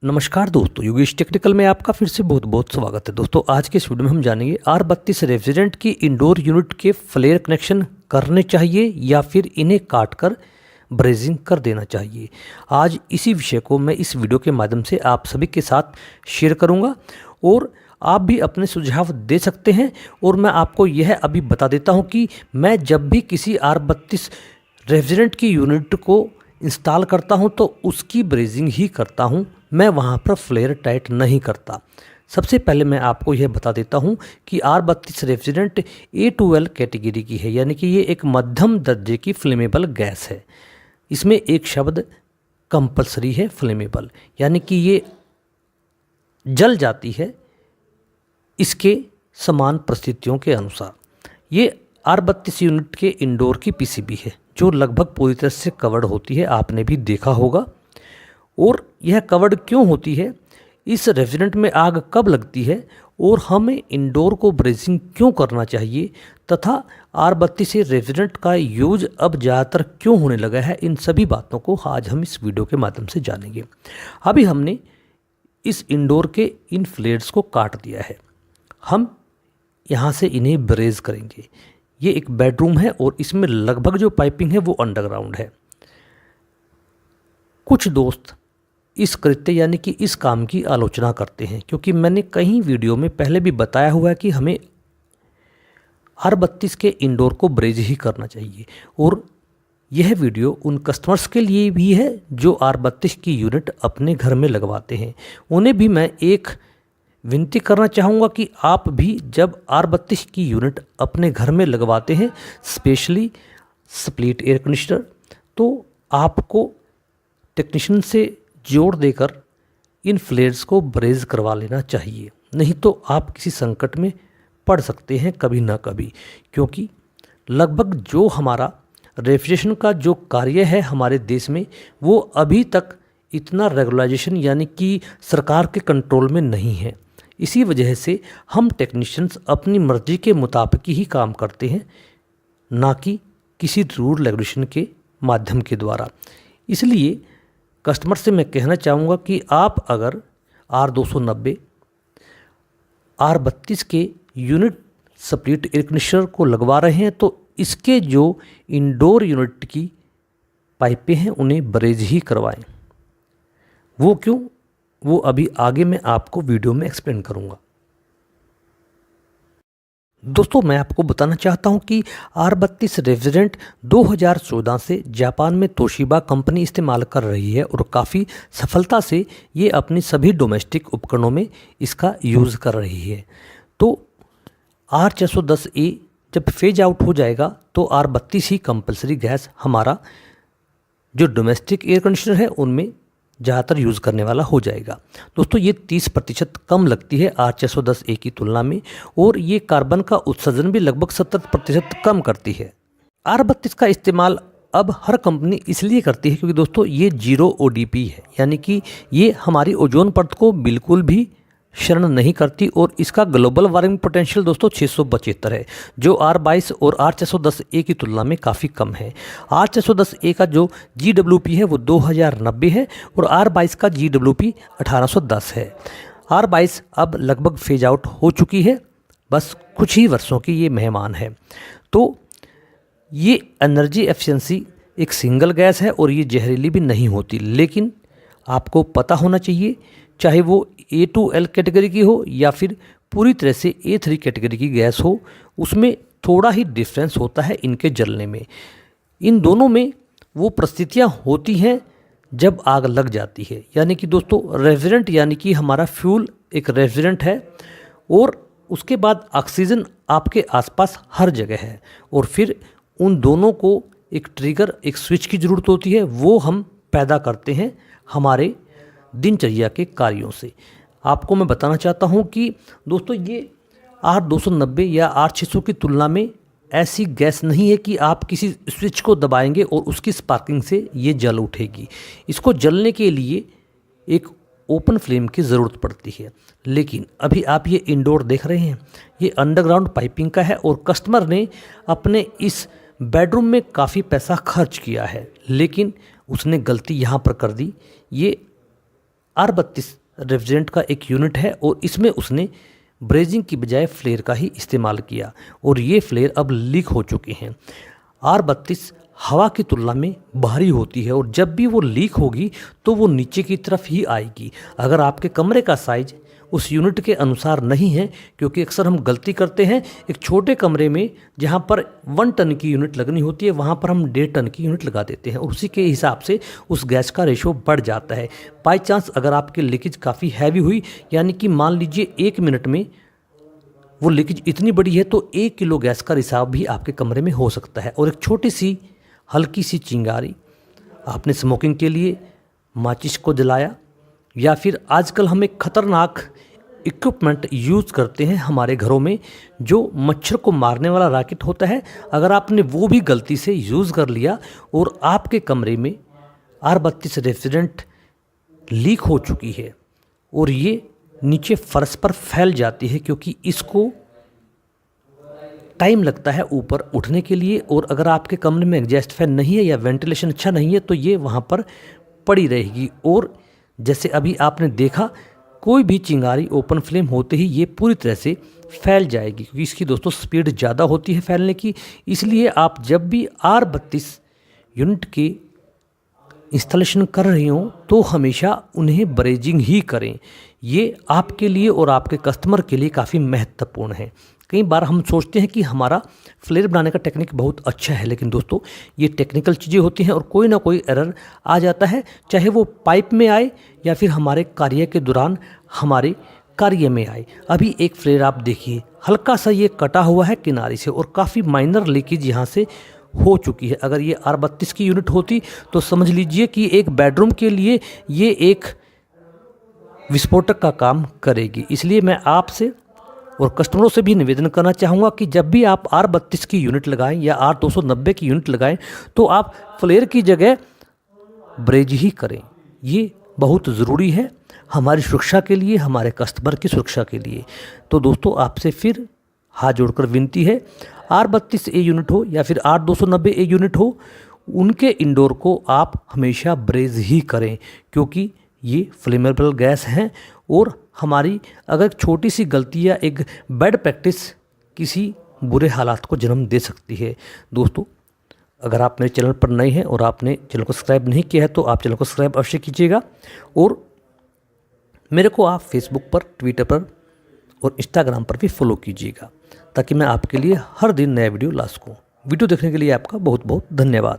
नमस्कार दोस्तों, योगेश टेक्निकल में आपका फिर से बहुत बहुत स्वागत है। दोस्तों आज के इस वीडियो में हम जानेंगे R32 रेफ्रिजरेंट की इंडोर यूनिट के फ्लेयर कनेक्शन करने चाहिए या फिर इन्हें काटकर ब्रेजिंग कर देना चाहिए। आज इसी विषय को मैं इस वीडियो के माध्यम से आप सभी के साथ शेयर करूंगा और आप भी अपने सुझाव दे सकते हैं। और मैं आपको यह अभी बता देता हूं कि मैं जब भी किसी R32 रेफ्रिजरेंट की यूनिट को इंस्टॉल करता हूं तो उसकी ब्रेजिंग ही करता हूं, मैं वहां पर फ्लेयर टाइट नहीं करता। सबसे पहले मैं आपको यह बता देता हूं कि R32 रेफ्रिजरेंट A2L कैटेगरी की है, यानी कि ये एक मध्यम दर्जे की फ्लेमेबल गैस है। इसमें एक शब्द कंपलसरी है, फ्लेमेबल, यानी कि ये जल जाती है इसके समान परिस्थितियों के अनुसार। ये R32 यूनिट के इंडोर की पीसीबी है जो लगभग पूरी तरह से कवर्ड होती है, आपने भी देखा होगा। और यह कवर्ड क्यों होती है, इस रेफ्रिजरेंट में आग कब लगती है और हमें इंडोर को ब्रेजिंग क्यों करना चाहिए, तथा R32 रेफ्रिजरेंट का यूज अब ज़्यादातर क्यों होने लगा है, इन सभी बातों को आज हम इस वीडियो के माध्यम से जानेंगे। अभी हमने इस इंडोर के इन फ्लेयर्स को काट दिया है, हम यहाँ से इन्हें ब्रेज करेंगे। ये एक बेडरूम है और इसमें लगभग जो पाइपिंग है वो अंडरग्राउंड है। कुछ दोस्त इस कृत्य यानी कि इस काम की आलोचना करते हैं, क्योंकि मैंने कई वीडियो में पहले भी बताया हुआ है कि हमें R32 के इंडोर को ब्रेज ही करना चाहिए। और यह वीडियो उन कस्टमर्स के लिए भी है जो R32 की यूनिट अपने घर में लगवाते हैं। उन्हें भी मैं एक विनती करना चाहूँगा कि आप भी जब R32 की यूनिट अपने घर में लगवाते हैं, स्पेशली स्प्लिट एयर कंडीशनर, तो आपको टेक्नीशियन से जोड़ देकर इन फ्लेयर्स को ब्रेज करवा लेना चाहिए। नहीं तो आप किसी संकट में पड़ सकते हैं कभी ना कभी, क्योंकि लगभग जो हमारा रेफ्रिजरेशन का जो कार्य है हमारे देश में, वो अभी तक इतना रेगुलाइजेशन यानी कि सरकार के कंट्रोल में नहीं है। इसी वजह से हम टेक्नीशियंस अपनी मर्जी के मुताबिक ही काम करते हैं, ना कि किसी रूल रेगुलेशन के माध्यम के द्वारा। इसलिए कस्टमर से मैं कहना चाहूँगा कि आप अगर R290 R32 के यूनिट स्प्लिट एयर कंडीशनर को लगवा रहे हैं तो इसके जो इंडोर यूनिट की पाइपें हैं उन्हें ब्रेज ही करवाएं। वो क्यों, वो अभी आगे मैं आपको वीडियो में एक्सप्लेन करूँगा। दोस्तों मैं आपको बताना चाहता हूं कि R32 रेफ्रिजरेंट 2014 से जापान में तोशिबा कंपनी इस्तेमाल कर रही है और काफ़ी सफलता से ये अपनी सभी डोमेस्टिक उपकरणों में इसका यूज़ कर रही है। तो R410A जब फेज आउट हो जाएगा तो R32 ही कंपलसरी गैस हमारा जो डोमेस्टिक एयर कंडीशनर है उनमें ज़्यादातर यूज़ करने वाला हो जाएगा। दोस्तों ये 30% कम लगती है R410A की तुलना में, और ये कार्बन का उत्सर्जन भी लगभग 70% कम करती है। R32 का इस्तेमाल अब हर कंपनी इसलिए करती है क्योंकि दोस्तों ये 0 ODP है, यानी कि ये हमारी ओजोन परत को बिल्कुल भी शरण नहीं करती और इसका ग्लोबल वार्मिंग पोटेंशियल दोस्तों 672 है, जो R22 और R410A की तुलना में काफ़ी कम है। R410A का जो GWP है वो 2090 है और R22 का GWP 1810 है। R22 अब लगभग फेज आउट हो चुकी है, बस कुछ ही वर्षों की ये मेहमान है। तो ये एनर्जी एफिशिएंसी एक सिंगल गैस है और ये जहरीली भी नहीं होती, लेकिन आपको पता होना चाहिए चाहे वो A2L कैटेगरी की हो या फिर पूरी तरह से A3 कैटेगरी की गैस हो, उसमें थोड़ा ही डिफरेंस होता है इनके जलने में। इन दोनों में वो परिस्थितियाँ होती हैं जब आग लग जाती है, यानी कि दोस्तों रेफ्रिजरेंट यानी कि हमारा फ्यूल एक रेफ्रिजरेंट है और उसके बाद ऑक्सीजन आपके आसपास हर जगह है, और फिर उन दोनों को एक ट्रिगर, एक स्विच की ज़रूरत होती है, वो हम पैदा करते हैं हमारे दिनचर्या के कार्यों से। आपको मैं बताना चाहता हूं कि दोस्तों ये R290 या R600 की तुलना में ऐसी गैस नहीं है कि आप किसी स्विच को दबाएंगे और उसकी स्पार्किंग से ये जल उठेगी। इसको जलने के लिए एक ओपन फ्लेम की ज़रूरत पड़ती है। लेकिन अभी आप ये इंडोर देख रहे हैं, ये अंडरग्राउंड पाइपिंग का है और कस्टमर ने अपने इस बेडरूम में काफ़ी पैसा खर्च किया है, लेकिन उसने गलती यहाँ पर कर दी। ये R32 रेफ्रिजरेंट का एक यूनिट है और इसमें उसने ब्रेजिंग की बजाय फ्लेयर का ही इस्तेमाल किया और ये फ्लेयर अब लीक हो चुके हैं। R32 हवा की तुलना में भारी होती है और जब भी वो लीक होगी तो वो नीचे की तरफ ही आएगी। अगर आपके कमरे का साइज उस यूनिट के अनुसार नहीं है, क्योंकि अक्सर हम गलती करते हैं, एक छोटे कमरे में जहाँ पर 1 टन की यूनिट लगनी होती है वहाँ पर हम 1.5 टन की यूनिट लगा देते हैं और उसी के हिसाब से उस गैस का रेशो बढ़ जाता है। बाई चांस अगर आपकी लीकेज काफ़ी हैवी हुई, यानी कि मान लीजिए 1 मिनट में वो लीकेज इतनी बड़ी है तो 1 किलो गैस का रिसाव भी आपके कमरे में हो सकता है। और एक छोटी सी हल्की सी चिंगारी आपने स्मोकिंग के लिए माचिस को जलाया, या फिर आजकल हम एक खतरनाक इक्विपमेंट यूज़ करते हैं हमारे घरों में जो मच्छर को मारने वाला रॉकेट होता है, अगर आपने वो भी गलती से यूज़ कर लिया और आपके कमरे में R32 रेफ्रिजरेंट लीक हो चुकी है और ये नीचे फर्श पर फैल जाती है, क्योंकि इसको टाइम लगता है ऊपर उठने के लिए, और अगर आपके कमरे में एग्जॉस्ट फैन नहीं है या वेंटिलेशन अच्छा नहीं है तो ये वहाँ पर पड़ी रहेगी। और जैसे अभी आपने देखा, कोई भी चिंगारी ओपन फ्लेम होते ही ये पूरी तरह से फैल जाएगी, क्योंकि इसकी दोस्तों स्पीड ज़्यादा होती है फैलने की। इसलिए आप जब भी R32 यूनिट के इंस्टॉलेशन कर रहे हो तो हमेशा उन्हें ब्रेजिंग ही करें। ये आपके लिए और आपके कस्टमर के लिए काफ़ी महत्वपूर्ण है। कई बार हम सोचते हैं कि हमारा फ्लेयर बनाने का टेक्निक बहुत अच्छा है, लेकिन दोस्तों ये टेक्निकल चीज़ें होती हैं और कोई ना कोई एरर आ जाता है, चाहे वो पाइप में आए या फिर हमारे कार्य के दौरान हमारे कार्य में आए। अभी एक फ्लेयर आप देखिए, हल्का सा ये कटा हुआ है किनारे से और काफ़ी माइनर लीकेज यहाँ से हो चुकी है। अगर ये R32 की यूनिट होती तो समझ लीजिए कि एक बेडरूम के लिए ये एक विस्फोटक का काम करेगी। इसलिए मैं आपसे और कस्टमरों से भी निवेदन करना चाहूँगा कि जब भी आप R32 की यूनिट लगाएं या R290 की यूनिट लगाएं तो आप फ्लेयर की जगह ब्रेज ही करें। ये बहुत ज़रूरी है हमारी सुरक्षा के लिए, हमारे कस्टमर की सुरक्षा के लिए। तो दोस्तों आपसे फिर हाथ जोड़कर विनती है, R32 ए यूनिट हो या फिर R290 ए यूनिट हो, उनके इंडोर को आप हमेशा ब्रेज ही करें, क्योंकि ये फ्लेमेबल गैस हैं और हमारी अगर छोटी सी गलती या एक बैड प्रैक्टिस किसी बुरे हालात को जन्म दे सकती है। दोस्तों अगर आप मेरे चैनल पर नए हैं और आपने चैनल को सब्सक्राइब नहीं किया है तो आप चैनल को सब्सक्राइब अवश्य कीजिएगा, और मेरे को आप फेसबुक पर, ट्विटर पर और इंस्टाग्राम पर भी फॉलो कीजिएगा, ताकि मैं आपके लिए हर दिन नया वीडियो ला सकूँ। वीडियो देखने के लिए आपका बहुत बहुत धन्यवाद।